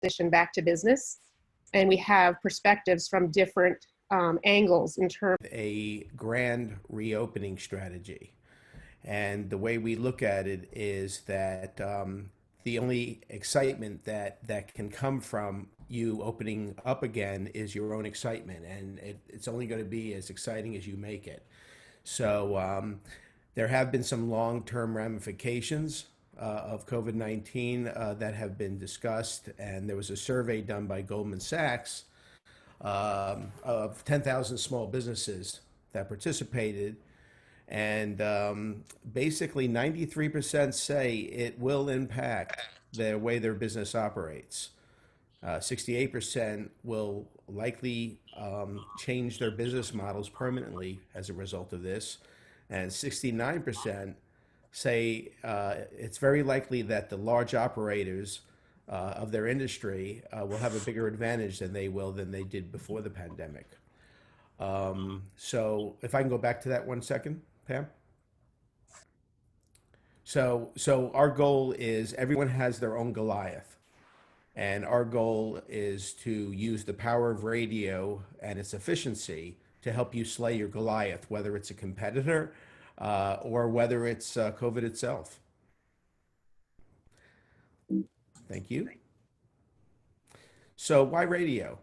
transition back to business, and we have perspectives from different angles in terms a grand reopening strategy. And the way we look at it is that the only excitement that can come from you opening up again is your own excitement, and it's only going to be as exciting as you make it. So there have been some long-term ramifications of COVID-19 that have been discussed, and there was a survey done by Goldman Sachs of 10,000 small businesses that participated, and basically 93% say it will impact the way their business operates. 68% will likely change their business models permanently as a result of this, and 69% say it's very likely that the large operators of their industry will have a bigger advantage than they did before the pandemic. So if I can go back to that 1 second, Pam. So our goal is everyone has their own Goliath. And our goal is to use the power of radio and its efficiency to help you slay your Goliath, whether it's a competitor or whether it's COVID itself. Thank you. So why radio?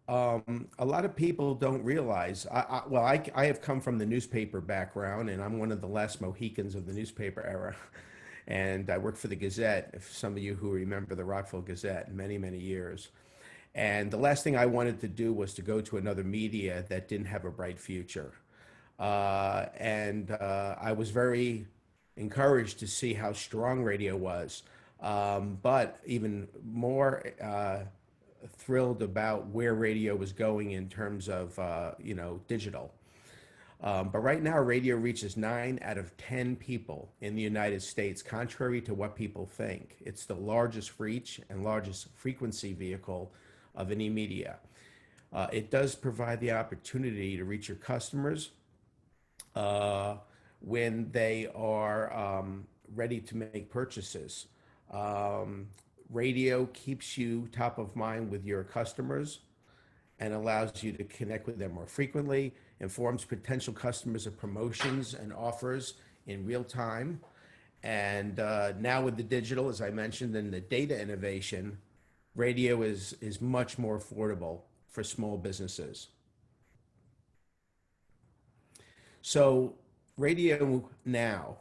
A lot of people don't realize, I have come from the newspaper background, and I'm one of the last Mohicans of the newspaper era. And I worked for the Gazette, if some of you who remember the Rockville Gazette, many, many years. And the last thing I wanted to do was to go to another media that didn't have a bright future. I was very encouraged to see how strong radio was, but even more thrilled about where radio was going in terms of, digital. But right now, radio reaches 9 out of 10 people in the United States, contrary to what people think. It's the largest reach and largest frequency vehicle of any media. It does provide the opportunity to reach your customers when they are ready to make purchases. Radio keeps you top of mind with your customers and allows you to connect with them more frequently, informs potential customers of promotions and offers in real time. And now with the digital, as I mentioned, and the data innovation, radio is much more affordable for small businesses. So radio now,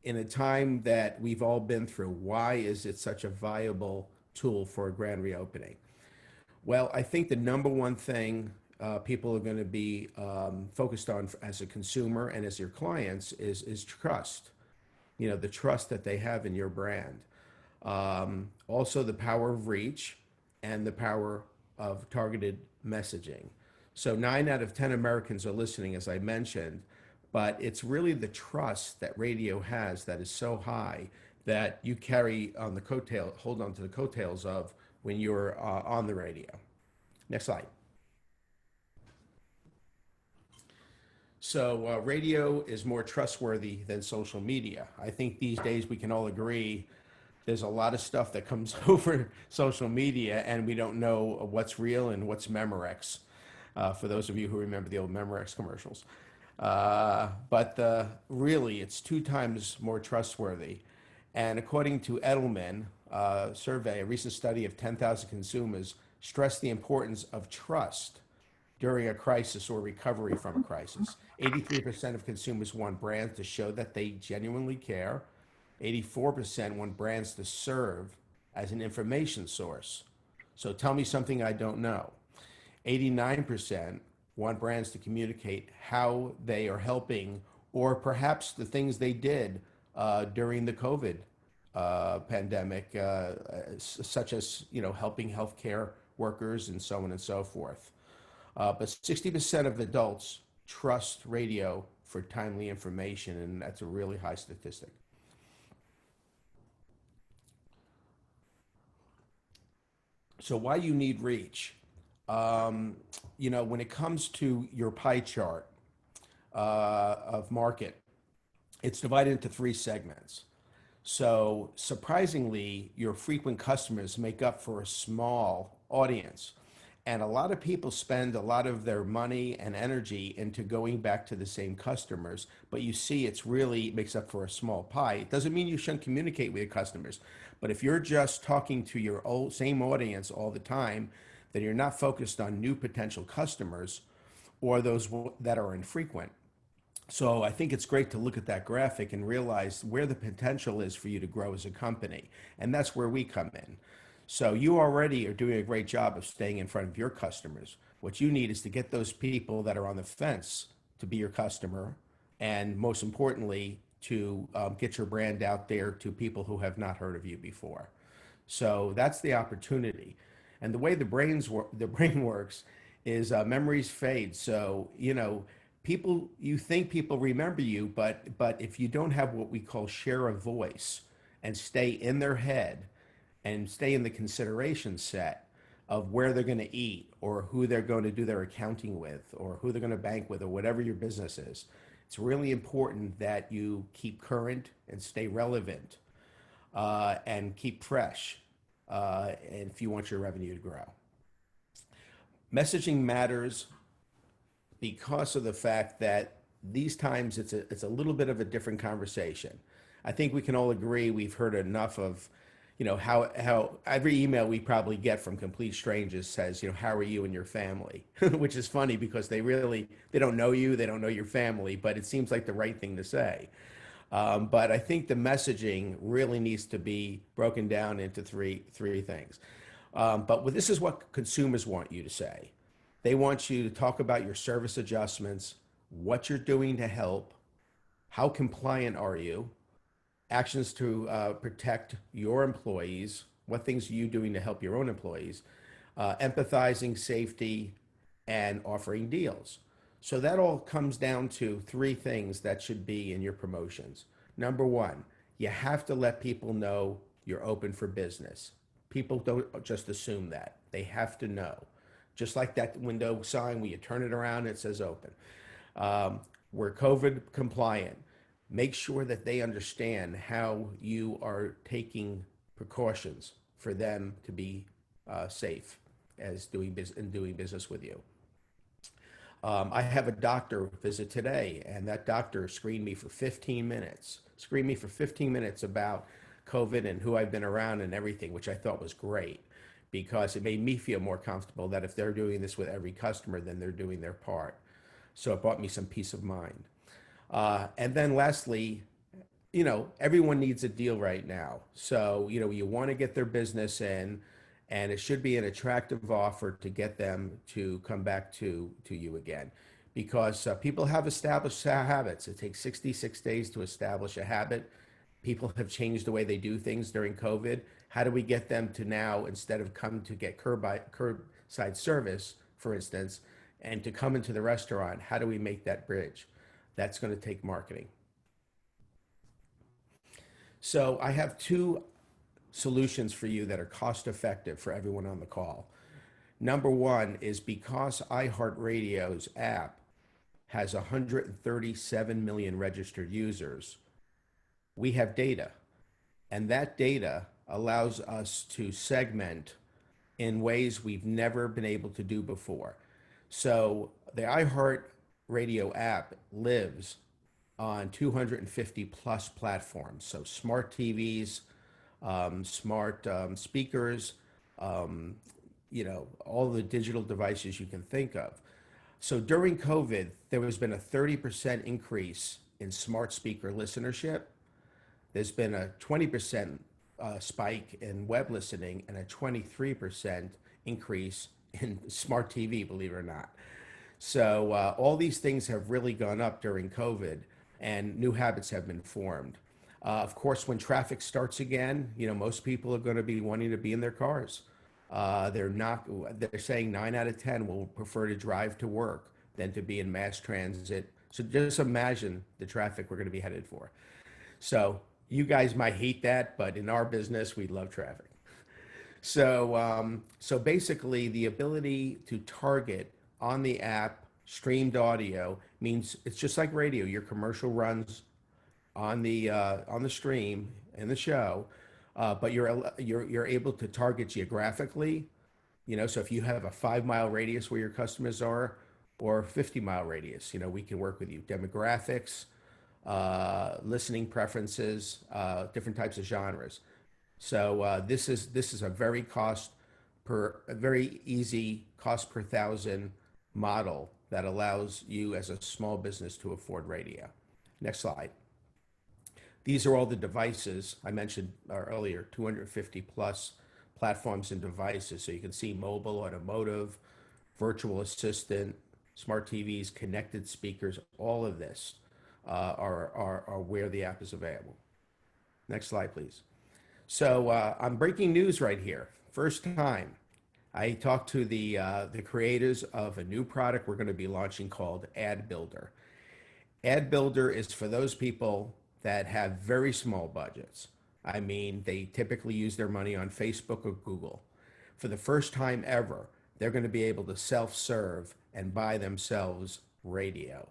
in a time that we've all been through, why is it such a viable tool for a grand reopening? Well, I think the number one thing people are going to be focused on as a consumer and as your clients is trust. The trust that they have in your brand. Also the power of reach and the power of targeted messaging. So 9 out of 10 Americans are listening, as I mentioned, but it's really the trust that radio has that is so high that you hold on to the coattails of when you're on the radio. Next slide. So radio is more trustworthy than social media. I think these days we can all agree there's a lot of stuff that comes over social media and we don't know what's real and what's Memorex, for those of you who remember the old Memorex commercials. But really, it's 2 times more trustworthy. And according to Edelman survey, a recent study of 10,000 consumers stressed the importance of trust during a crisis or recovery from a crisis. 83% of consumers want brands to show that they genuinely care. 84% want brands to serve as an information source. So tell me something I don't know. 89% want brands to communicate how they are helping, or perhaps the things they did during the COVID pandemic, such as helping healthcare workers and so on and so forth. But 60% of adults trust radio for timely information, and that's a really high statistic. So why you need reach? When it comes to your pie chart of market, it's divided into 3 segments. So surprisingly, your frequent customers make up for a small audience. And a lot of people spend a lot of their money and energy into going back to the same customers, but you see it's really makes up for a small pie. It doesn't mean you shouldn't communicate with your customers, but if you're just talking to your old same audience all the time, then you're not focused on new potential customers or those that are infrequent. So I think it's great to look at that graphic and realize where the potential is for you to grow as a company. And that's where we come in. So you already are doing a great job of staying in front of your customers. What you need is to get those people that are on the fence to be your customer. And most importantly, to get your brand out there to people who have not heard of you before. So that's the opportunity. And the way the brain works is memories fade. So, people, you think people remember you, but if you don't have what we call share of voice and stay in their head and stay in the consideration set of where they're going to eat or who they're going to do their accounting with or who they're going to bank with or whatever your business is, it's really important that you keep current and stay relevant and keep fresh and if you want your revenue to grow. Messaging matters because of the fact that these times it's a little bit of a different conversation. I think we can all agree we've heard enough of, how every email we probably get from complete strangers says, how are you and your family, which is funny because they don't know you, they don't know your family, but it seems like the right thing to say. But I think the messaging really needs to be broken down into three things. This is what consumers want you to say. They want you to talk about your service adjustments, what you're doing to help, how compliant are you, actions to protect your employees, what things are you doing to help your own employees, empathizing, safety, and offering deals. So that all comes down to three things that should be in your promotions. Number one, you have to let people know you're open for business. People don't just assume that. They have to know. Just like that window sign where you turn it around, it says open. We're COVID compliant. Make sure that they understand how you are taking precautions for them to be safe as doing business with you. I have a doctor visit today, and that doctor screened me for 15 minutes. Screened me for 15 minutes about COVID and who I've been around and everything, which I thought was great because it made me feel more comfortable that if they're doing this with every customer, then they're doing their part. So it brought me some peace of mind. And then lastly, everyone needs a deal right now. So, you want to get their business in, and it should be an attractive offer to get them to come back to you again. Because people have established habits. It takes 66 days to establish a habit. People have changed the way they do things during COVID. How do we get them to now, instead of come to get curbside service, for instance, and to come into the restaurant, how do we make that bridge? That's going to take marketing. So I have two solutions for you that are cost effective for everyone on the call. Number one is because iHeartRadio's app has 137 million registered users, we have data. And that data allows us to segment in ways we've never been able to do before. So the iHeartRadio app lives on 250 plus platforms. So smart TVs, smart speakers, all the digital devices you can think of. So during COVID, there has been a 30% increase in smart speaker listenership. There's been a 20% spike in web listening and a 23% increase in smart TV, believe it or not. So all these things have really gone up during COVID, and new habits have been formed. Of course, when traffic starts again, most people are going to be wanting to be in their cars. They're saying 9 out of 10 will prefer to drive to work than to be in mass transit. So just imagine the traffic we're going to be headed for. So you guys might hate that, but in our business, we love traffic. So basically, the ability to target on the app streamed audio means it's just like radio. Your commercial runs on the stream, in the show, but you're able to target geographically. So if you have a 5 mile radius where your customers are, or 50 mile radius, we can work with you. Demographics, listening preferences, different types of genres. So this is a very easy cost per thousand model that allows you as a small business to afford radio. Next slide. These are all the devices I mentioned earlier, 250 plus platforms and devices. So you can see mobile, automotive, virtual assistant, smart TVs, connected speakers, all of this are where the app is available. Next slide, please. So I'm breaking news right here. First time. I talked to the creators of a new product we're going to be launching called Ad Builder. Ad Builder is for those people that have very small budgets. I mean, they typically use their money on Facebook or Google. For the first time ever, they're going to be able to self-serve and buy themselves radio.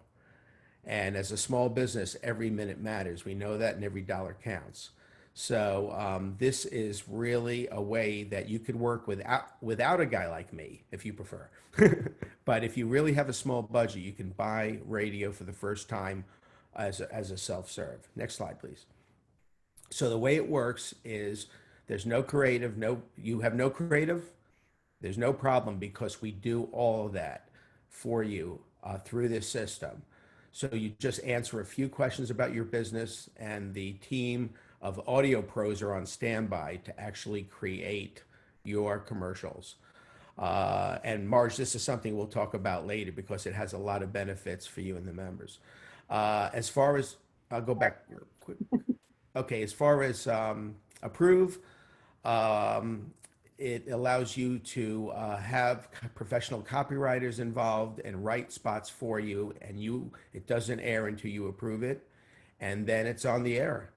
And as a small business, every minute matters. We know that, and every dollar counts. So this is really a way that you could work without a guy like me, if you prefer. But if you really have a small budget, you can buy radio for the first time as a self-serve. Next slide, please. So the way it works is there's no creative, you have no creative, there's no problem, because we do all of that for you through this system. So you just answer a few questions about your business, and the team of audio pros are on standby to actually create your commercials. And Marge, this is something we'll talk about later because it has a lot of benefits for you and the members. As far as, I'll go back quick. Okay, as far as approve, it allows you to have professional copywriters involved and write spots for you, and it doesn't air until you approve it, and then it's on the air.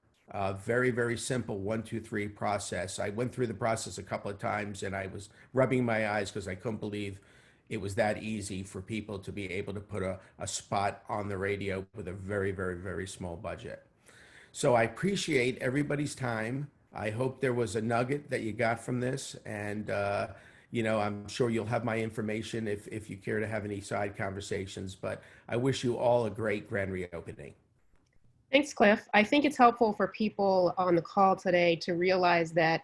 Very, very simple 1, 2, 3 process. I went through the process a couple of times, and I was rubbing my eyes because I couldn't believe it was that easy for people to be able to put a spot on the radio with a very, very, very small budget. So I appreciate everybody's time. I hope there was a nugget that you got from this, and I'm sure you'll have my information if you care to have any side conversations, but I wish you all a great grand reopening. Thanks, Cliff. I think it's helpful for people on the call today to realize that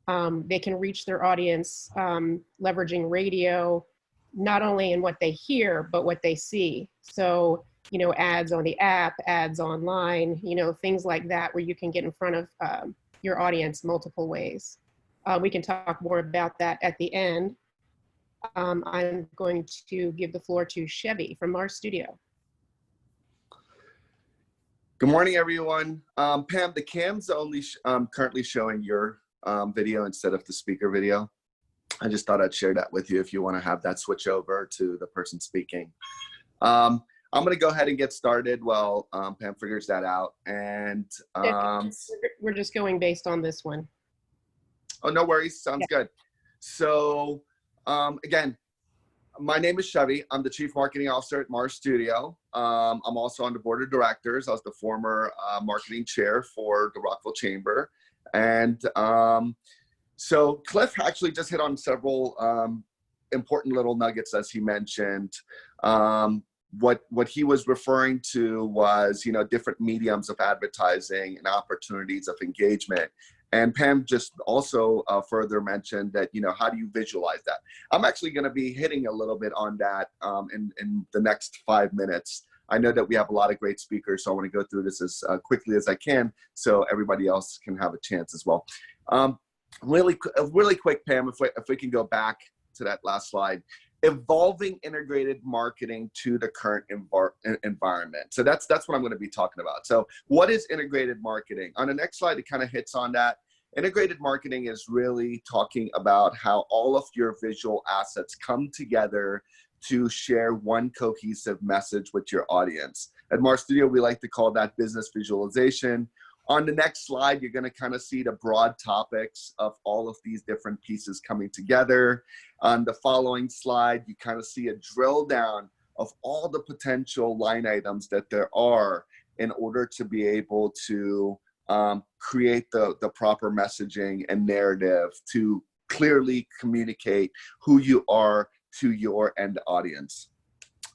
they can reach their audience leveraging radio, not only in what they hear, but what they see. So, ads on the app, ads online, things like that, where you can get in front of your audience multiple ways. We can talk more about that at the end. I'm going to give the floor to Shevy from Marstudio. Good morning, everyone. Pam, the cam's only currently showing your video instead of the speaker video. I just thought I'd share that with you if you want to have that switch over to the person speaking. I'm going to go ahead and get started while Pam figures that out. And we're just going based on this one. Oh, no worries. Sounds good. So again, my name is Shevy. I'm the Chief Marketing Officer at Marstudio. I'm also on the board of directors. I was the former marketing chair for the Rockville Chamber. And so Cliff actually just hit on several important little nuggets, as he mentioned. What he was referring to was, different mediums of advertising and opportunities of engagement. And Pam just also further mentioned that, how do you visualize that? I'm actually going to be hitting a little bit on that in the next 5 minutes. I know that we have a lot of great speakers, so I want to go through this as quickly as I can so everybody else can have a chance as well. Really quick, Pam, if we can go back to that last slide. Evolving integrated marketing to the current environment. So that's what I'm going to be talking about. So what is integrated marketing? On the next slide, it kind of hits on that. Integrated marketing is really talking about how all of your visual assets come together to share one cohesive message with your audience. At Marstudio, we like to call that business visualization. On the next slide, you're going to kind of see the broad topics of all of these different pieces coming together. On the following slide, you kind of see a drill down of all the potential line items that there are in order to be able to create the proper messaging and narrative to clearly communicate who you are to your end audience.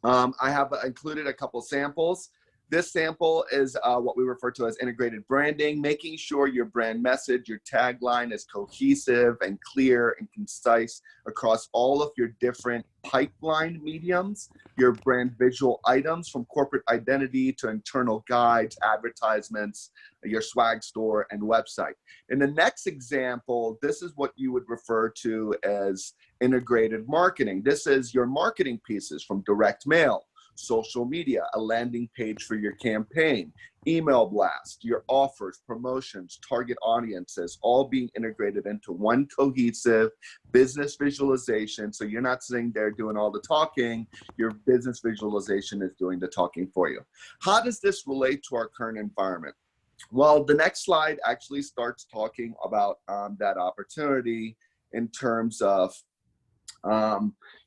I have included a couple samples. This sample is what we refer to as integrated branding, making sure your brand message, your tagline is cohesive and clear and concise across all of your different pipeline mediums, your brand visual items from corporate identity to internal guides, advertisements, your swag store and website. In the next example, this is what you would refer to as integrated marketing. This is your marketing pieces from direct mail, social media, a landing page for your campaign, email blast, your offers, promotions, target audiences, all being integrated into one cohesive business visualization. So you're not sitting there doing all the talking, your business visualization is doing the talking for you. How does this relate to our current environment? Well, the next slide actually starts talking about that opportunity in terms of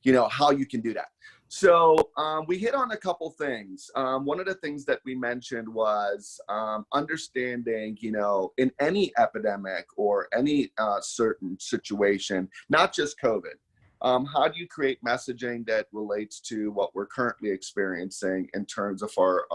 you know, how you can do that. So we hit on a couple things. One of the things that we mentioned was understanding, you know, in any epidemic or any certain situation, not just COVID, how do you create messaging that relates to what we're currently experiencing in terms of our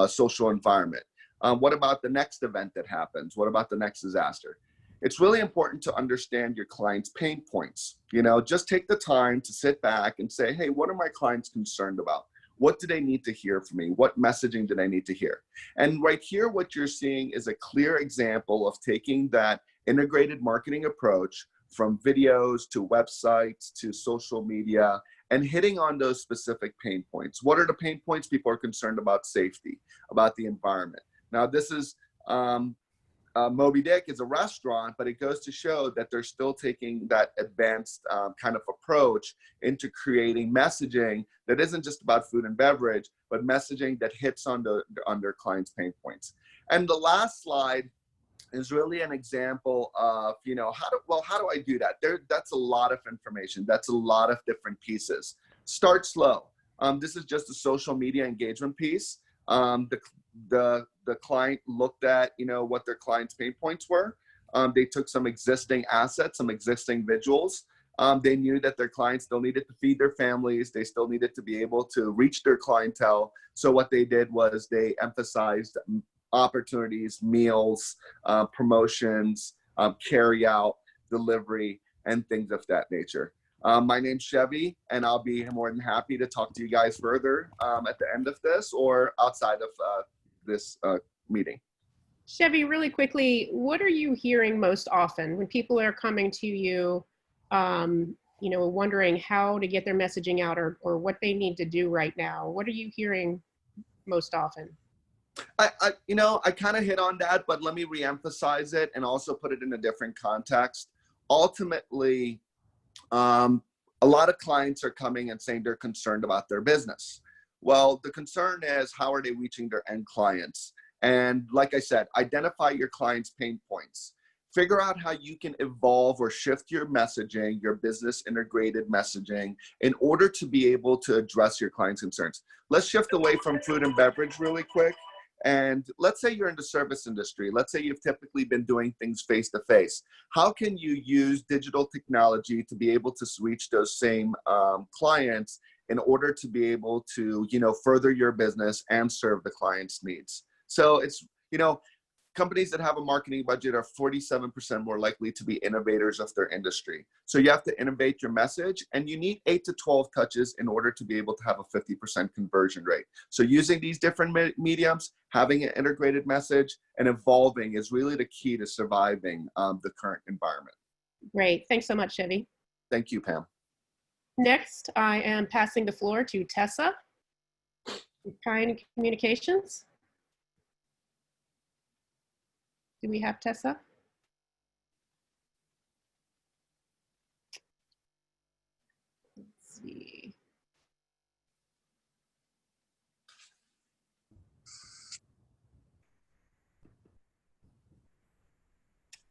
social environment? What about the next event that happens? What about the next disaster? It's really important to understand your client's pain points. You know, just take the time to sit back and say, hey, what are my clients concerned about? What do they need to hear from me? What messaging do they need to hear? And right here, what you're seeing is a clear example of taking that integrated marketing approach from videos to websites to social media and hitting on those specific pain points. What are the pain points? People are concerned about safety, about the environment. Now, this is Moby Dick is a restaurant, but it goes to show that they're still taking that advanced kind of approach into creating messaging that isn't just about food and beverage, but messaging that hits on their clients' pain points. And the last slide is really an example of, you know, how do I do that? That's a lot of information. That's a lot of different pieces. Start slow. This is just a social media engagement piece. The client looked at, you know, what their client's pain points were. They took some existing assets, some existing visuals. They knew that their clients still needed to feed their families. They still needed to be able to reach their clientele. So what they did was they emphasized opportunities, meals, promotions, carry out, delivery, and things of that nature. My name's Shevy, and I'll be more than happy to talk to you guys further at the end of this or outside of this meeting. Chevy, really quickly, what are you hearing most often when people are coming to you, you know, wondering how to get their messaging out or what they need to do right now? What are you hearing most often? You know, I kind of hit on that, but let me reemphasize it and also put it in a different context. Ultimately, a lot of clients are coming and saying they're concerned about their business. Well, the concern is how are they reaching their end clients? And like I said, identify your clients' pain points. Figure out how you can evolve or shift your messaging, your business integrated messaging, in order to be able to address your clients' concerns. Let's shift away from food and beverage really quick. And let's say you're in the service industry. Let's say you've typically been doing things face-to-face. How can you use digital technology to be able to reach those same clients in order to be able to, you know, further your business and serve the client's needs? So it's, you know, companies that have a marketing budget are 47% more likely to be innovators of their industry. So you have to innovate your message, and you need 8 to 12 touches in order to be able to have a 50% conversion rate. So using these different mediums, having an integrated message, and evolving is really the key to surviving the current environment. Great. Thanks so much, Chevy. Thank you, Pam. Next, I am passing the floor to Tessa, Kind Communications. Do we have Tessa? Let's see.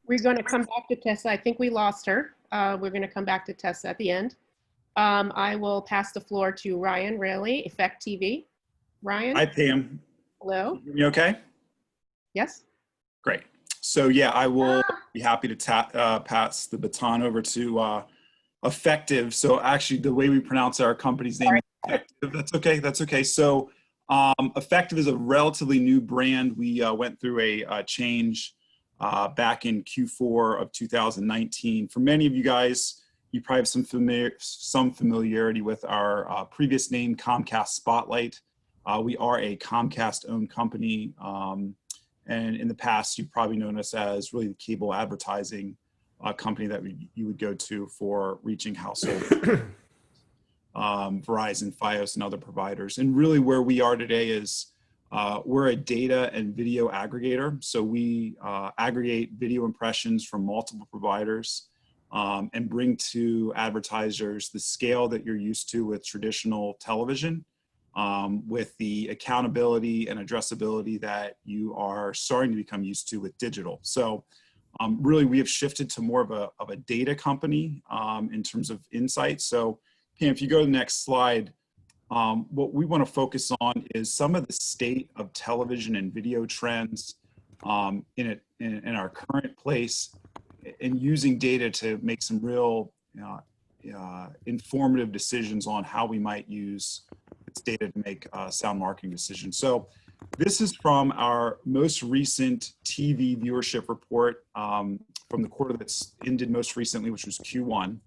We're going to come back to Tessa. I think we lost her. We're going to come back to Tessa at the end. I will pass the floor to Ryan Raley, effectv. Ryan? Hi, Pam. Hello? You okay? Yes? Great. So yeah, I will be happy to pass the baton over to Effective. So actually, the way we pronounce our company's name is Effective. That's okay. That's okay. So Effective is a relatively new brand. We went through a change back in Q4 of 2019. For many of you guys, you probably have some familiarity with our previous name, Comcast Spotlight. We are a Comcast-owned company. And in the past, you've probably known us as really the cable advertising company that you would go to for reaching households, Verizon, Fios, and other providers. And really where we are today is we're a data and video aggregator. So we aggregate video impressions from multiple providers and bring to advertisers the scale that you're used to with traditional television, with the accountability and addressability that you are starting to become used to with digital. So really we have shifted to more of a data company in terms of insights. So Pam, if you go to the next slide, what we want to focus on is some of the state of television and video trends in our current place, and using data to make some real informative decisions on how we might use this data to make sound marketing decisions. So this is from our most recent TV viewership report from the quarter that's ended most recently, which was Q1.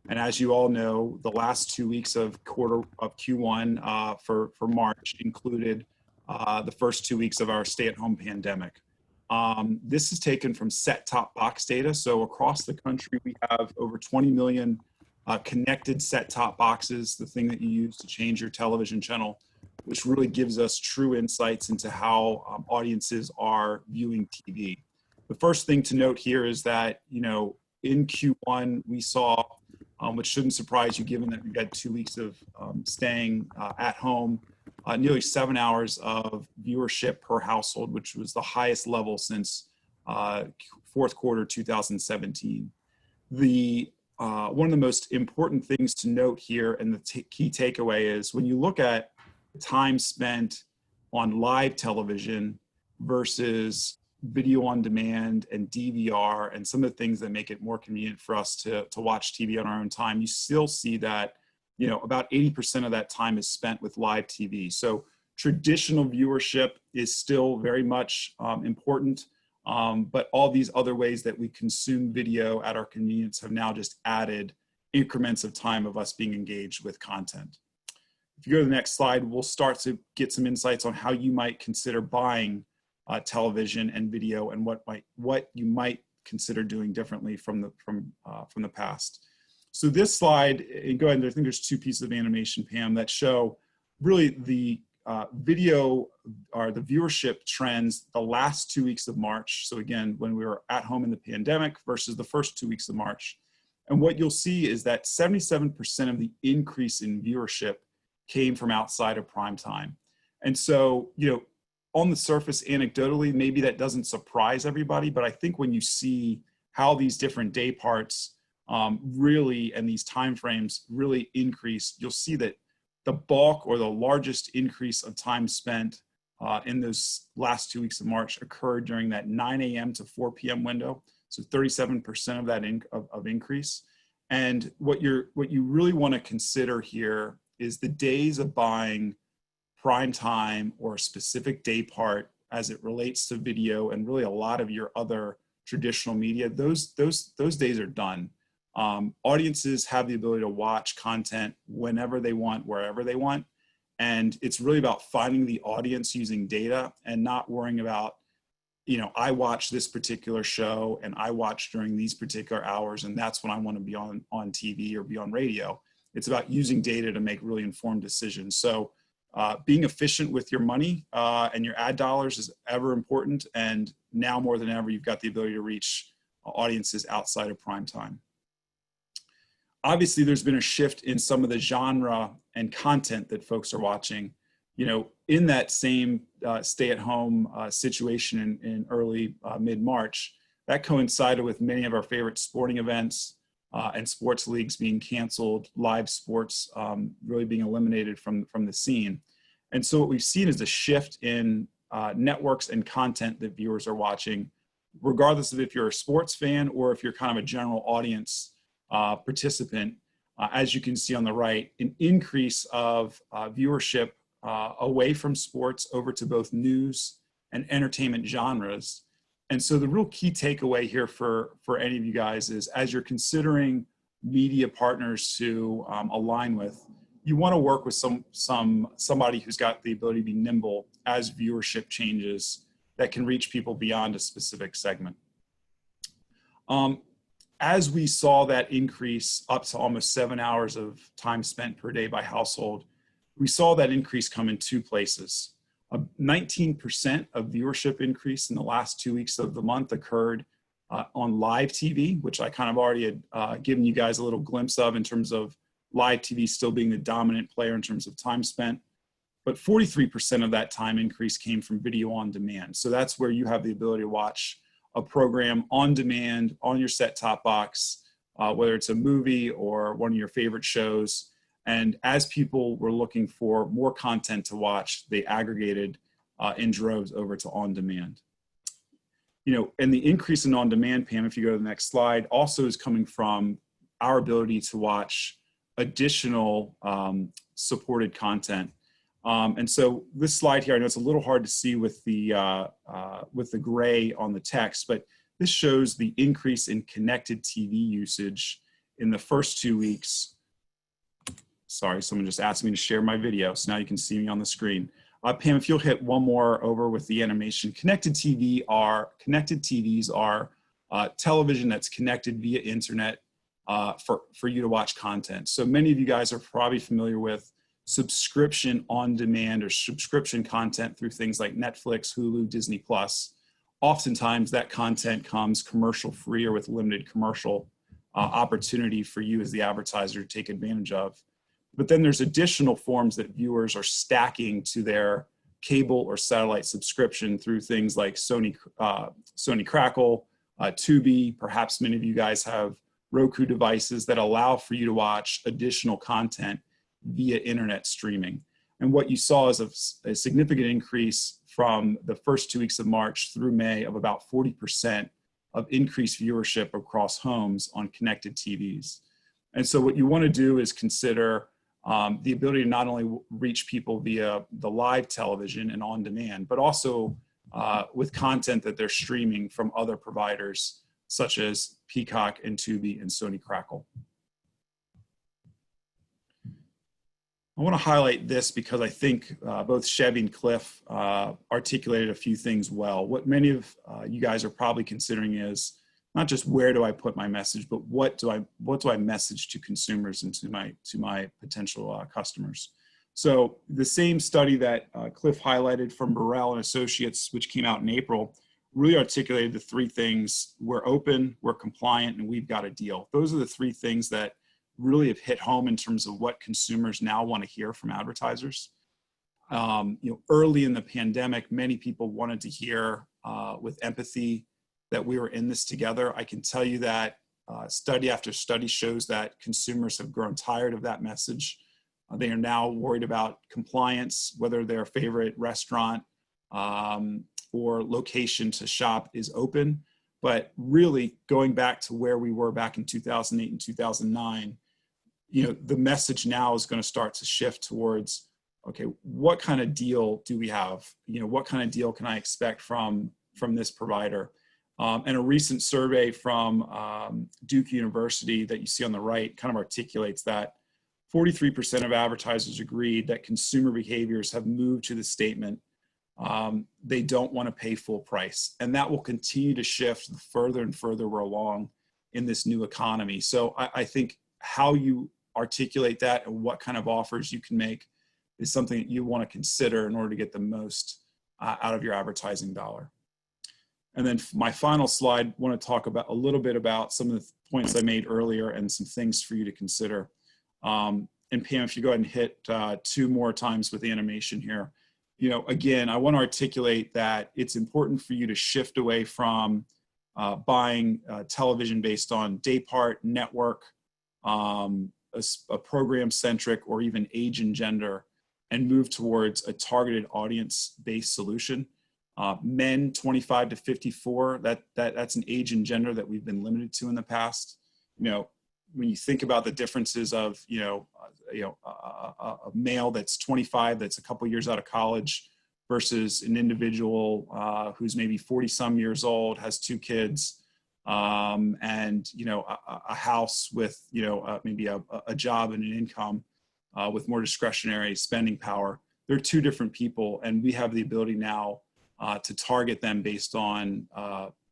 And as you all know, the last 2 weeks of Q1 for March included the first 2 weeks of our stay-at-home pandemic. This is taken from set-top box data. So across the country, we have over 20 million connected set-top boxes, the thing that you use to change your television channel, which really gives us true insights into how audiences are viewing TV. The first thing to note here is that, in Q1, we saw, which shouldn't surprise you given that we had 2 weeks of staying at home, nearly 7 hours of viewership per household, which was the highest level since fourth quarter 2017. One of the most important things to note here, and the key takeaway is when you look at time spent on live television versus video on demand and DVR and some of the things that make it more convenient for us to watch TV on our own time, you still see that about 80% of that time is spent with live TV. So traditional viewership is still very much important, but all these other ways that we consume video at our convenience have now just added increments of time of us being engaged with content. If you go to the next slide, we'll start to get some insights on how you might consider buying television and video and what you might consider doing differently from the past. So this slide, and go ahead, I think there's 2 pieces of animation, Pam, that show really the video or the viewership trends the last 2 weeks of March. So again, when we were at home in the pandemic versus the first 2 weeks of March. And what you'll see is that 77% of the increase in viewership came from outside of prime time. And so, on the surface, anecdotally, maybe that doesn't surprise everybody, but I think when you see how these different day parts really, and these timeframes really increase, you'll see that the bulk or the largest increase of time spent in those last 2 weeks of March occurred during that 9 a.m. to 4 p.m. window. So 37% of that of increase. And what you really want to consider here is the days of buying prime time or a specific day part as it relates to video and really a lot of your other traditional media. Those days are done. Audiences have the ability to watch content whenever they want, wherever they want. And it's really about finding the audience using data and not worrying about, I watch this particular show and I watch during these particular hours, and that's when I want to be on TV or be on radio. It's about using data to make really informed decisions. So being efficient with your money and your ad dollars is ever important. And now more than ever, you've got the ability to reach audiences outside of prime time. Obviously, there's been a shift in some of the genre and content that folks are watching. In that same stay-at-home situation in early mid-March, that coincided with many of our favorite sporting events and sports leagues being canceled, live sports really being eliminated from the scene. And so what we've seen is a shift in networks and content that viewers are watching regardless of if you're a sports fan or if you're kind of a general audience participant, as you can see on the right, an increase of viewership away from sports over to both news and entertainment genres. And so the real key takeaway here for any of you guys is, as you're considering media partners to align with, you want to work with somebody who's got the ability to be nimble as viewership changes that can reach people beyond a specific segment. As we saw that increase up to almost 7 hours of time spent per day by household, we saw that increase come in two places. A 19% of viewership increase in the last 2 weeks of the month occurred on live TV, which I kind of already had given you guys a little glimpse of in terms of live TV still being the dominant player in terms of time spent. But 43% of that time increase came from video on demand. So that's where you have the ability to watch a program on demand on your set-top box, whether it's a movie or one of your favorite shows. And as people were looking for more content to watch, they aggregated in droves over to on demand. You know, and the increase in on demand, Pam, if you go to the next slide, also is coming from our ability to watch additional supported content. And so this slide here, I know it's a little hard to see with the gray on the text, but this shows the increase in connected TV usage in the first 2 weeks. Sorry, someone just asked me to share my video, so now you can see me on the screen. Pam, if you'll hit one more over with the animation. Connected TVs are television that's connected via internet for you to watch content. So many of you guys are probably familiar with subscription on demand or subscription content through things like Netflix, Hulu, Disney Plus. Oftentimes that content comes commercial free or with limited commercial opportunity for you as the advertiser to take advantage of. But then there's additional forms that viewers are stacking to their cable or satellite subscription through things like Sony Crackle, Tubi. Perhaps many of you guys have Roku devices that allow for you to watch additional content via internet streaming. And what you saw is a significant increase from the first 2 weeks of March through May of about 40% of increased viewership across homes on connected TVs. And so what you want to do is consider the ability to not only reach people via the live television and on demand, but also with content that they're streaming from other providers such as Peacock and Tubi and Sony Crackle. I want to highlight this because I think both Shevy and Cliff articulated a few things well. What many of you guys are probably considering is not just where do I put my message, but what do I message to consumers and to my potential customers. So the same study that Cliff highlighted from Raley and Associates, which came out in April, really articulated the three things: we're open, we're compliant, and we've got a deal. Those are the three things that really have hit home in terms of what consumers now want to hear from advertisers. Early in the pandemic, many people wanted to hear with empathy that we were in this together. I can tell you that study after study shows that consumers have grown tired of that message. They are now worried about compliance, whether their favorite restaurant or location to shop is open. But really going back to where we were back in 2008 and 2009, the message now is going to start to shift towards, okay, what kind of deal do we have? What kind of deal can I expect from this provider? And a recent survey from Duke University that you see on the right kind of articulates that 43% of advertisers agreed that consumer behaviors have moved to the statement they don't want to pay full price. And that will continue to shift the further and further we're along in this new economy. So I think how you articulate that and what kind of offers you can make is something that you want to consider in order to get the most out of your advertising dollar. And then my final slide, I want to talk about a little bit about some of the points I made earlier and some things for you to consider. And Pam, if you go ahead and hit 2 more times with the animation here. Again, I want to articulate that it's important for you to shift away from buying television based on day part, network, a program-centric, or even age and gender, and move towards a targeted audience-based solution. Men 25 to 54, that's an age and gender that we've been limited to in the past. You know, when you think about the differences of, a male that's 25, that's a couple years out of college, versus an individual who's maybe 40 some years old, has 2 kids, and, a house with, maybe a job and an income with more discretionary spending power. They're 2 different people, and we have the ability now to target them based on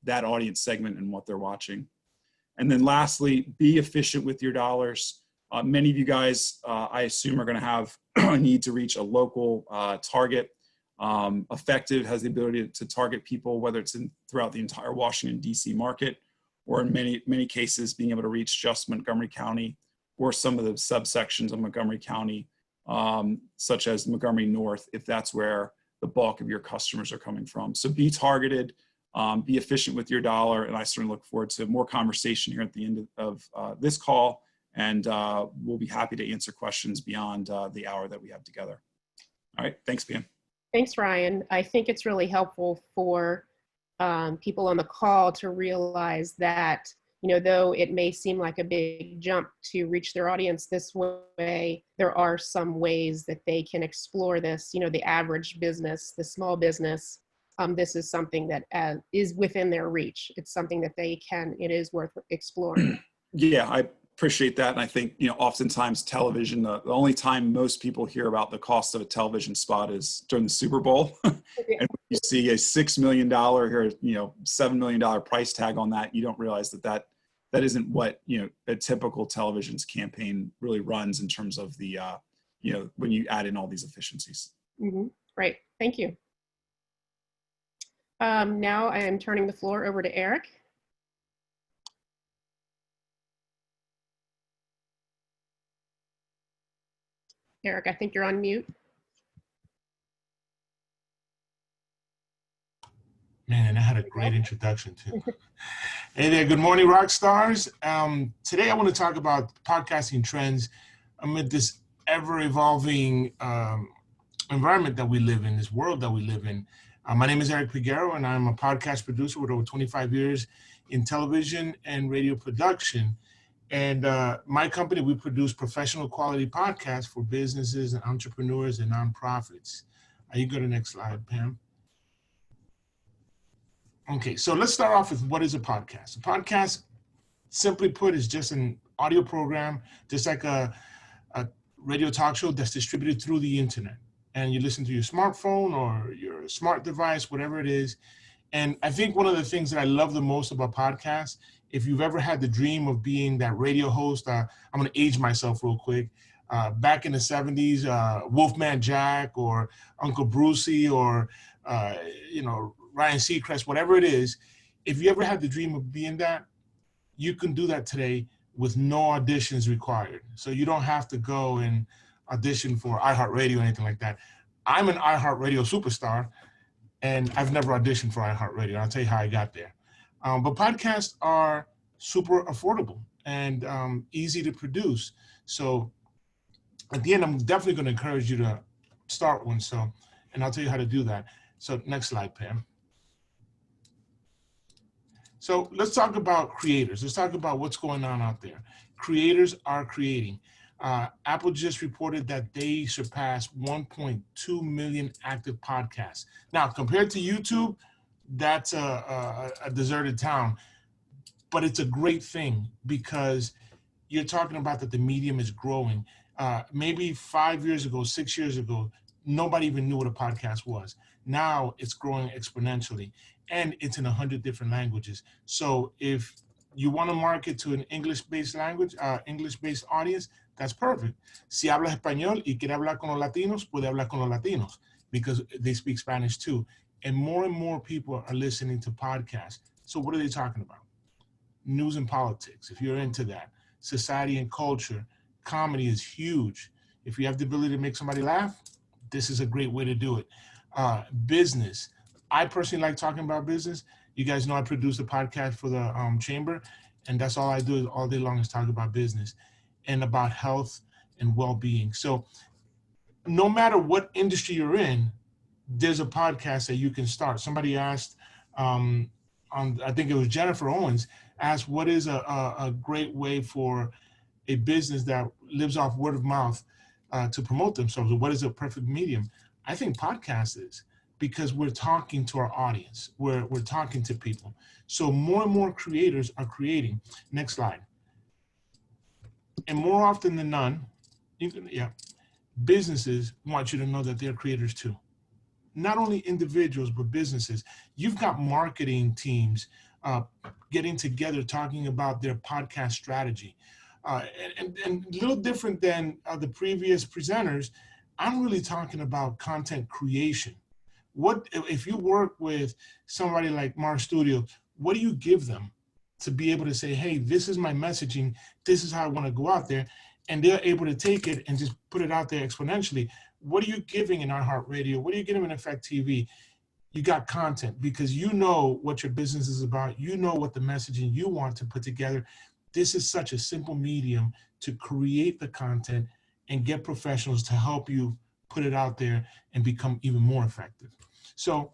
that audience segment and what they're watching. And then lastly, be efficient with your dollars. Many of you guys, I assume, are going to have a need to reach a local target. Effective has the ability to target people, whether it's throughout the entire Washington, D.C. market, or in many cases, being able to reach just Montgomery County or some of the subsections of Montgomery County, such as Montgomery North, if that's where the bulk of your customers are coming from. So be targeted, be efficient with your dollar, and I certainly look forward to more conversation here at the end of this call, and we'll be happy to answer questions beyond the hour that we have together. All right, thanks, Pam. Thanks, Ryan. I think it's really helpful for people on the call to realize that, though it may seem like a big jump to reach their audience this way, there are some ways that they can explore this. The average business, the small business, this is something that is within their reach. It's something that it is worth exploring. Yeah, I appreciate that. And I think, oftentimes television, the only time most people hear about the cost of a television spot is during the Super Bowl. And when you see a $6 million or, $7 million price tag on that, you don't realize that isn't what, a typical television's campaign really runs in terms of the, when you add in all these efficiencies. Mm-hmm. Right. Thank you. Now I am turning the floor over to Eric. Eric, I think you're on mute. Man, I had a great introduction too. Hey there, good morning, rock stars. Today I want to talk about podcasting trends amid this ever-evolving environment that we live in, this world that we live in. My name is Eric Pegeurro, and I'm a podcast producer with over 25 years in television and radio production. And my company, we produce professional quality podcasts for businesses and entrepreneurs and nonprofits. You go to the next slide, Pam. Okay, so let's start off with what is a podcast. A podcast, simply put, is just an audio program, just like a radio talk show that's distributed through the internet. And you listen to your smartphone or your smart device, whatever it is. And I think one of the things that I love the most about podcasts, if you've ever had the dream of being that radio host, I'm going to age myself real quick. Back in the 70s, Wolfman Jack or Uncle Brucey or, Ryan Seacrest, whatever it is, if you ever had the dream of being that, you can do that today with no auditions required. So you don't have to go and audition for iHeartRadio or anything like that. I'm an iHeartRadio superstar, and I've never auditioned for iHeartRadio. I'll tell you how I got there. But podcasts are super affordable and easy to produce. So at the end, I'm definitely going to encourage you to start one. And I'll tell you how to do that. So next slide, Pam. So let's talk about creators. Let's talk about what's going on out there. Creators are creating. Apple just reported that they surpassed 1.2 million active podcasts. Now, compared to YouTube, that's a deserted town. But it's a great thing because you're talking about that the medium is growing. Maybe 5 years ago, 6 years ago, nobody even knew what a podcast was. Now it's growing exponentially, and it's in 100 different languages. So if you want to market to an English-based language, English-based audience, that's perfect. Si hablas español y quiere hablar con los latinos, puede hablar con los latinos because they speak Spanish too. And more people are listening to podcasts. So what are they talking about? News and politics, if you're into that. Society and culture. Comedy is huge. If you have the ability to make somebody laugh, this is a great way to do it. Business. I personally like talking about business. You guys know I produce a podcast for the chamber, and that's all I do all day long is talk about business and about health and well-being. So no matter what industry you're in, there's a podcast that you can start. Somebody asked, I think it was Jennifer Owens, asked what is a great way for a business that lives off word of mouth to promote themselves, or what is a perfect medium? I think podcast is, because we're talking to our audience. We're talking to people. So more and more creators are creating. Next slide. And more often than none, businesses want you to know that they're creators too. Not only individuals, but businesses. You've got marketing teams getting together, talking about their podcast strategy. And a little different than the previous presenters, I'm really talking about content creation. What if you work with somebody like Marstudio, what do you give them to be able to say, hey, this is my messaging, this is how I want to go out there, and they're able to take it and just put it out there exponentially? What are you giving in iHeartMedia? What are you giving in effectv? You got content, because you know what your business is about. You know what the messaging you want to put together. This is such a simple medium to create the content and get professionals to help you put it out there and become even more effective. So,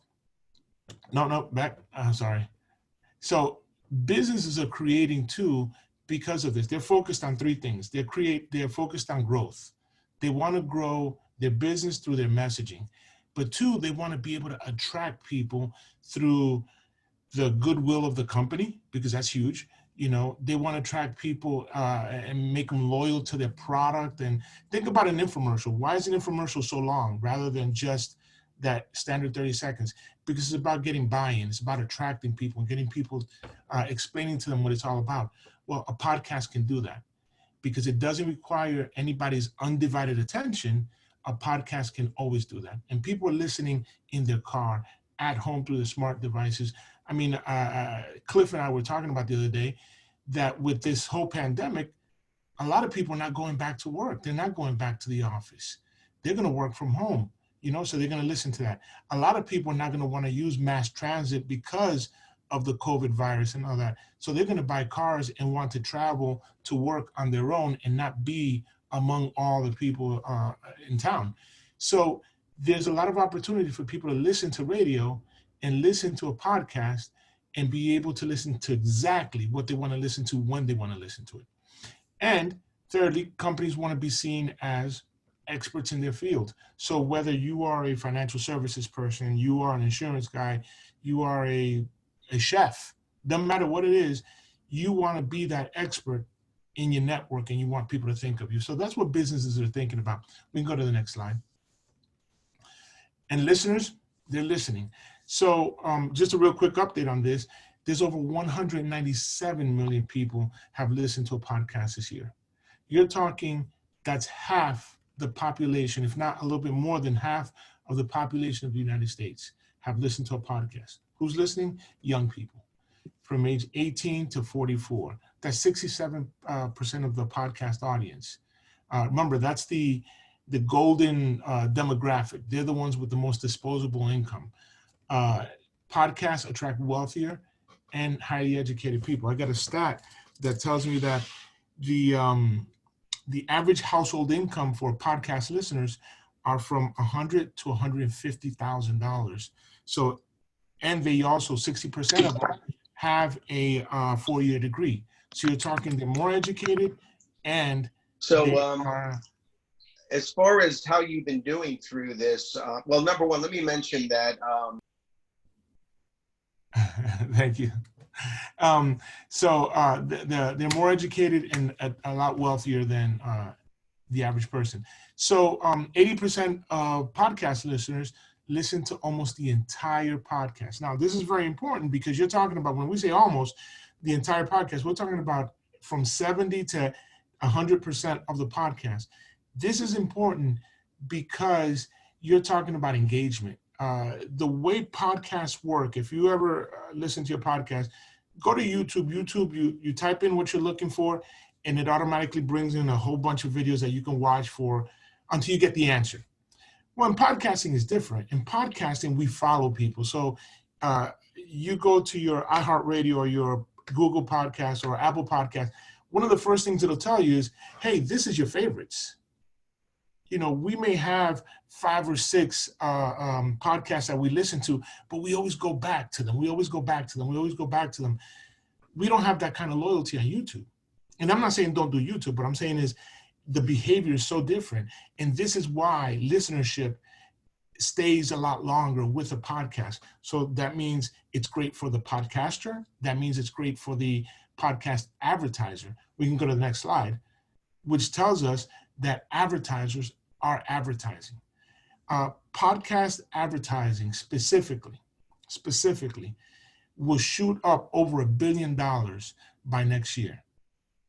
sorry. So businesses are creating too because of this. They're focused on three things. They're focused on growth. They want to grow their business through their messaging. But two, they want to be able to attract people through the goodwill of the company, because that's huge. You know, they want to attract people and make them loyal to their product. And think about an infomercial. Why is an infomercial so long rather than just that standard 30 seconds? Because it's about getting buy-in. It's about attracting people and getting people, explaining to them what it's all about. Well, a podcast can do that because it doesn't require anybody's undivided attention. A podcast can always do that. And people are listening in their car, at home, through the smart devices. I mean, Cliff and I were talking about the other day that with this whole pandemic, a lot of people are not going back to work. They're not going back to the office. They're going to work from home, you know, so they're going to listen to that. A lot of people are not going to want to use mass transit because of the COVID virus and all that. So they're going to buy cars and want to travel to work on their own and not be among all the people in town. So there's a lot of opportunity for people to listen to radio and listen to a podcast and be able to listen to exactly what they want to listen to when they want to listen to it. And thirdly, companies want to be seen as experts in their field. So whether you are a financial services person, you are an insurance guy, you are a chef, doesn't matter what it is, you want to be that expert in your network and you want people to think of you. So that's what businesses are thinking about. We can go to the next slide. And listeners, they're listening. So just a real quick update on this. There's over 197 million people have listened to a podcast this year. You're talking, that's half the population, if not a little bit more than half of the population of the United States have listened to a podcast. Who's listening? Young people from age 18 to 44. That's 67% of the podcast audience. Remember, that's the golden demographic. They're the ones with the most disposable income. Podcasts attract wealthier and highly educated people. I got a stat that tells me that the average household income for podcast listeners are from $100,000 to $150,000. So, and they also 60% of them have a 4-year degree. So you're talking they're more educated and as far as how you've been doing through this, well, number one, let me mention that. Thank you. They're more educated and a lot wealthier than the average person. So 80% of podcast listeners listen to almost the entire podcast. Now, this is very important because you're talking about, when we say almost the entire podcast, we're talking about from 70 to 100% of the podcast. This is important because you're talking about engagement. The way podcasts work, if you ever listen to your podcast, go to YouTube. You type in what you're looking for, and it automatically brings in a whole bunch of videos that you can watch for until you get the answer. Well, in podcasting is different. In podcasting, we follow people. So you go to your iHeartRadio or your Google Podcast or Apple Podcast, one of the first things it'll tell you is, hey, this is your favorites. you know, we may have 5 or 6 podcasts that we listen to, but we always go back to them. We always go back to them. We always go back to them. We don't have that kind of loyalty on YouTube. And I'm not saying don't do YouTube, but I'm saying is the behavior is so different. And this is why listenership stays a lot longer with a podcast. So that means it's great for the podcaster. That means it's great for the podcast advertiser. We can go to the next slide, which tells us that advertisers are advertising. Podcast advertising specifically will shoot up over $1 billion by next year.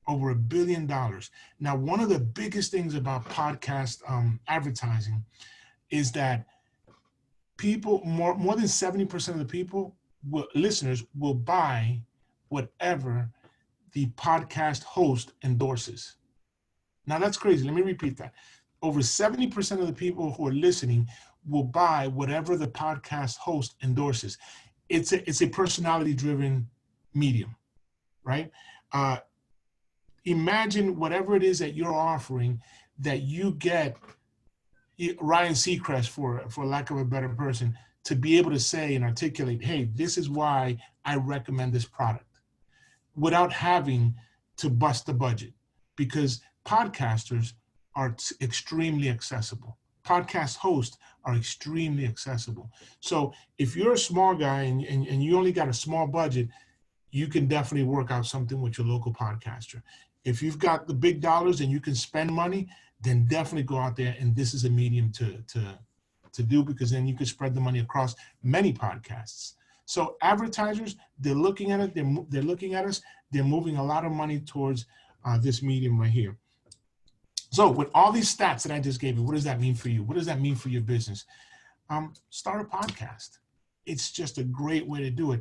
Over $1 billion. Now, one of the biggest things about podcast advertising is that people, more than 70% of the people, listeners, will buy whatever the podcast host endorses. Now, that's crazy. Let me repeat that. Over 70% of the people who are listening will buy whatever the podcast host endorses. It's a personality-driven medium, right? Imagine whatever it is that you're offering that you get Ryan Seacrest, for lack of a better person, to be able to say and articulate, hey, this is why I recommend this product, without having to bust the budget, because podcasters are extremely accessible. Podcast hosts are extremely accessible. So if you're a small guy and you only got a small budget, you can definitely work out something with your local podcaster. If you've got the big dollars and you can spend money, then definitely go out there, and this is a medium to do, because then you can spread the money across many podcasts. So advertisers, they're looking at it, they're looking at us, they're moving a lot of money towards this medium right here. So with all these stats that I just gave you, what does that mean for you? What does that mean for your business? Start a podcast. It's just a great way to do it.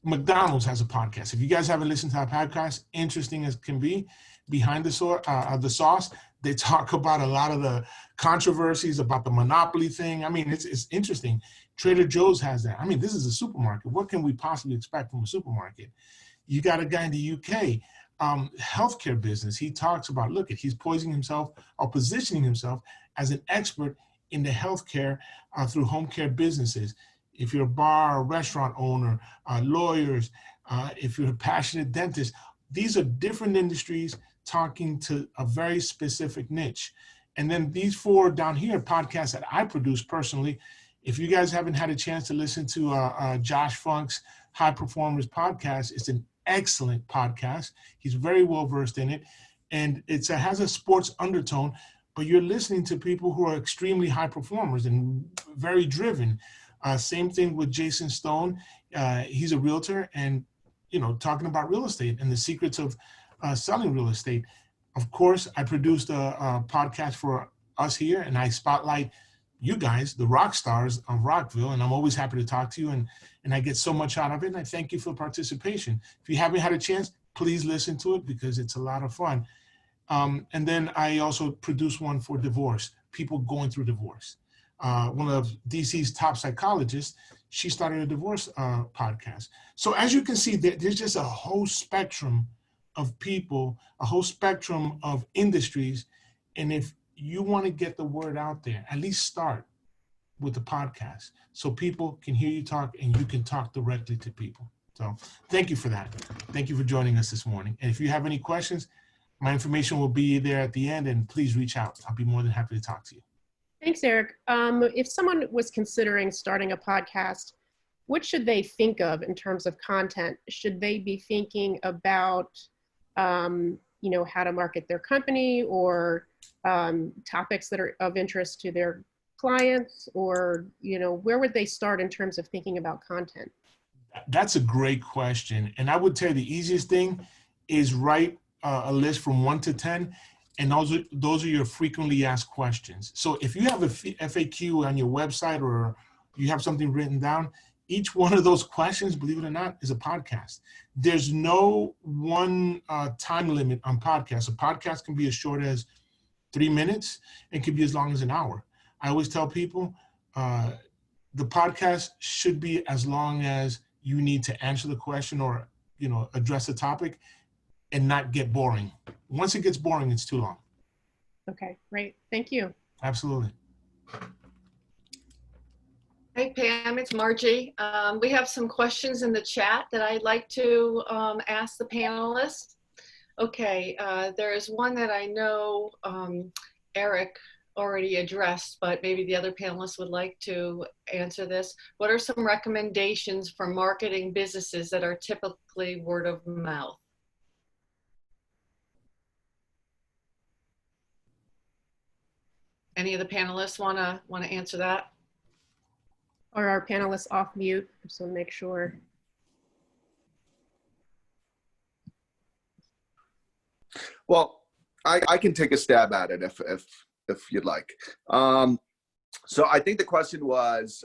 McDonald's has a podcast. If you guys haven't listened to our podcast, interesting as can be, behind the sauce, they talk about a lot of the controversies about the monopoly thing. I mean, it's interesting. Trader Joe's has that. I mean, this is a supermarket. What can we possibly expect from a supermarket? You got a guy in the UK, healthcare business. He talks about, look, he's positioning himself as an expert in the healthcare through home care businesses. If you're a bar or restaurant owner, lawyers, if you're a passionate dentist, these are different industries talking to a very specific niche. And then these 4 down here, podcasts that I produce personally, if you guys haven't had a chance to listen to Josh Funk's High Performers podcast, it's an excellent podcast. He's very well versed in it. And it has a sports undertone, but you're listening to people who are extremely high performers and very driven. Same thing with Jason Stone. He's a realtor and, talking about real estate and the secrets of selling real estate. Of course, I produced a podcast for us here, and I spotlight you guys, the rock stars of Rockville, and I'm always happy to talk to you, and I get so much out of it, and I thank you for participation. If you haven't had a chance, please listen to it because it's a lot of fun. And then I also produce one for divorce, people going through divorce. One of DC's top psychologists, she started a divorce podcast. So as you can see, there's just a whole spectrum of people, a whole spectrum of industries. And if you want to get the word out there, at least start with the podcast so people can hear you talk and you can talk directly to people. So thank you for that. Thank you for joining us this morning. And if you have any questions, my information will be there at the end, and please reach out. I'll be more than happy to talk to you. Thanks, Eric. If someone was considering starting a podcast, what should they think of in terms of content? Should they be thinking about, how to market their company, or topics that are of interest to their clients, or, where would they start in terms of thinking about content? That's a great question. And I would tell you the easiest thing is write a list from 1 to 10. And those are your frequently asked questions. So if you have a FAQ on your website or you have something written down, each one of those questions, believe it or not, is a podcast. There's no one time limit on podcasts. A podcast can be as short as 3 minutes and can be as long as an hour. I always tell people the podcast should be as long as you need to answer the question or, address the topic and not get boring. Once it gets boring, it's too long. Okay, great. Thank you. Absolutely. Hey Pam, it's Margie. We have some questions in the chat that I'd like to ask the panelists. Okay, there is one that I know Eric already addressed, but maybe the other panelists would like to answer this. What are some recommendations for marketing businesses that are typically word of mouth? Any of the panelists wanna answer that? Are our panelists off mute? So make sure. Well, I can take a stab at it if you'd like. So I think the question was,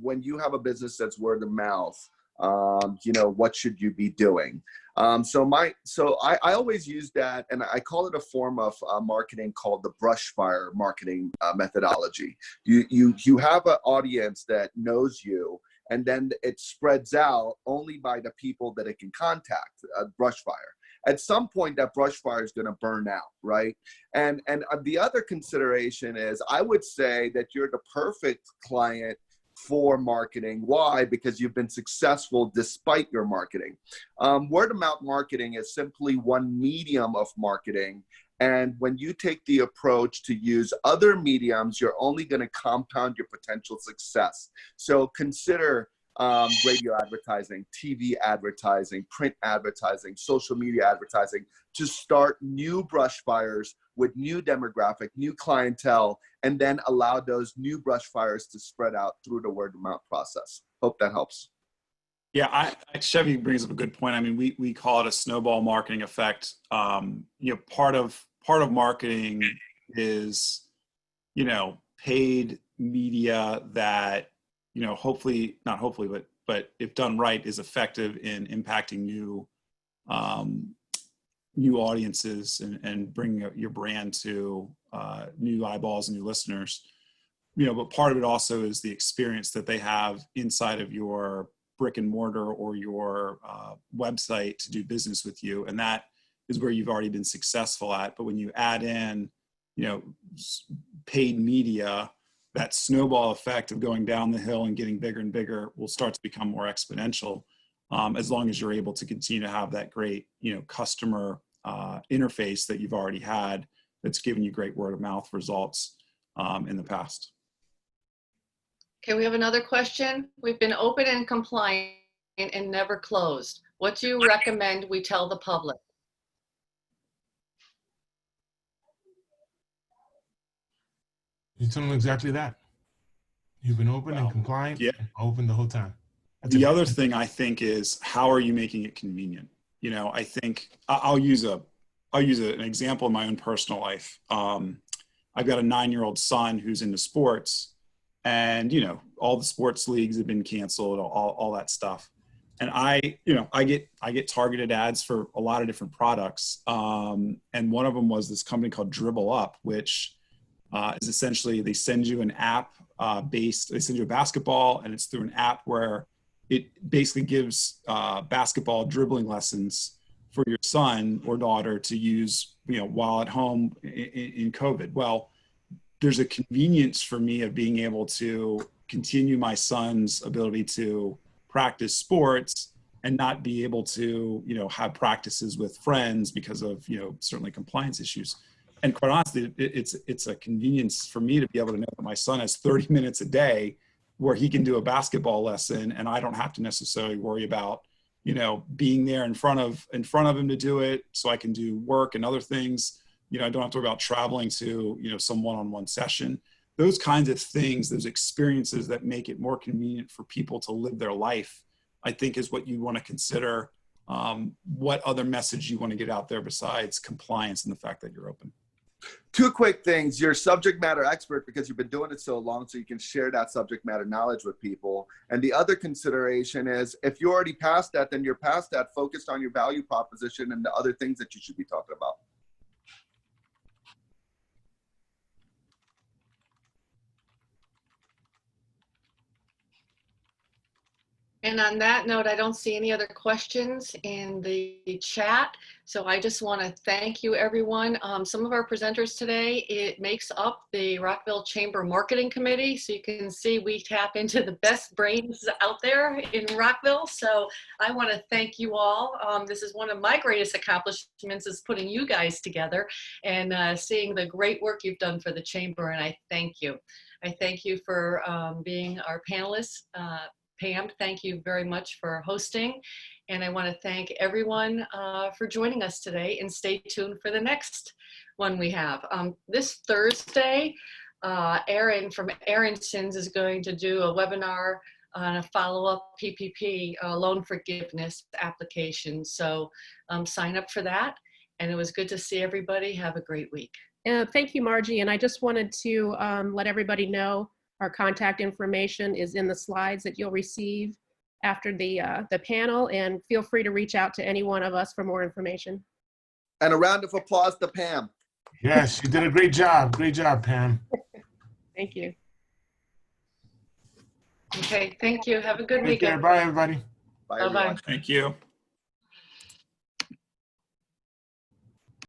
when you have a business that's word of mouth, what should you be doing? So I always use that, and I call it a form of marketing called the brush fire marketing methodology. You have an audience that knows you, and then it spreads out only by the people that it can contact. Brush fire. At some point, that brush fire is going to burn out, right? And the other consideration is, I would say that you're the perfect client for marketing. Why? Because you've been successful despite your marketing. Word of mouth marketing is simply one medium of marketing. And when you take the approach to use other mediums, you're only going to compound your potential success. So consider radio advertising, TV advertising, print advertising, social media advertising, to start new brush fires with new demographic, new clientele, and then allow those new brush fires to spread out through the word of mouth process. Hope that helps. Yeah, Chevy brings up a good point. I mean, we call it a snowball marketing effect. Part of marketing is, paid media that, hopefully, not hopefully, but if done right, is effective in impacting new audiences and bringing your brand to new eyeballs and new listeners. But part of it also is the experience that they have inside of your brick and mortar or your website to do business with you, and that is where you've already been successful at. But when you add in, paid media, that snowball effect of going down the hill and getting bigger and bigger will start to become more exponential, as long as you're able to continue to have that great, customer interface that you've already had that's given you great word of mouth results in the past. Okay, we have another question. We've been open and compliant and never closed. What do you recommend we tell the public? You tell them exactly that. You've been open and compliant, yeah. and open the whole time. The other thing I think is, how are you making it convenient? I think I'll use an example in my own personal life. I've got a 9-year-old son who's into sports, and all the sports leagues have been canceled, all that stuff. And I get targeted ads for a lot of different products. And one of them was this company called Dribble Up, which is essentially, they send you an app they send you a basketball, and it's through an app where it basically gives basketball dribbling lessons for your son or daughter to use, while at home in COVID. Well, there's a convenience for me of being able to continue my son's ability to practice sports and not be able to, have practices with friends because of, certainly compliance issues. And quite honestly, it's a convenience for me to be able to know that my son has 30 minutes a day where he can do a basketball lesson, and I don't have to necessarily worry about, being there in front of him to do it, so I can do work and other things. I don't have to worry about traveling to, some one-on-one session. Those kinds of things, those experiences that make it more convenient for people to live their life, I think is what you want to consider. What other message you want to get out there besides compliance and the fact that you're open? Two quick things. You're a subject matter expert because you've been doing it so long, so you can share that subject matter knowledge with people. And the other consideration is, if you're already past that, then you're past that, focused on your value proposition and the other things that you should be talking about. And on that note, I don't see any other questions in the chat. So I just want to thank you, everyone. Some of our presenters today, it makes up the Rockville Chamber Marketing Committee. So you can see we tap into the best brains out there in Rockville. So I want to thank you all. This is one of my greatest accomplishments, is putting you guys together and seeing the great work you've done for the Chamber. And I thank you. I thank you for being our panelists. Pam, thank you very much for hosting. And I want to thank everyone for joining us today, and stay tuned for the next one we have. This Thursday, Erin from Aronson's is going to do a webinar on a follow-up PPP loan forgiveness application. So sign up for that. And it was good to see everybody. Have a great week. Thank you, Margie. And I just wanted to let everybody know our contact information is in the slides that you'll receive after the panel, and feel free to reach out to any one of us for more information. And a round of applause to Pam. Yes, you did a great job. Great job, Pam. Thank you. Okay, thank you. Have a good Take care. weekend. Bye, everybody. Bye, Bye-bye. everyone. Thank you.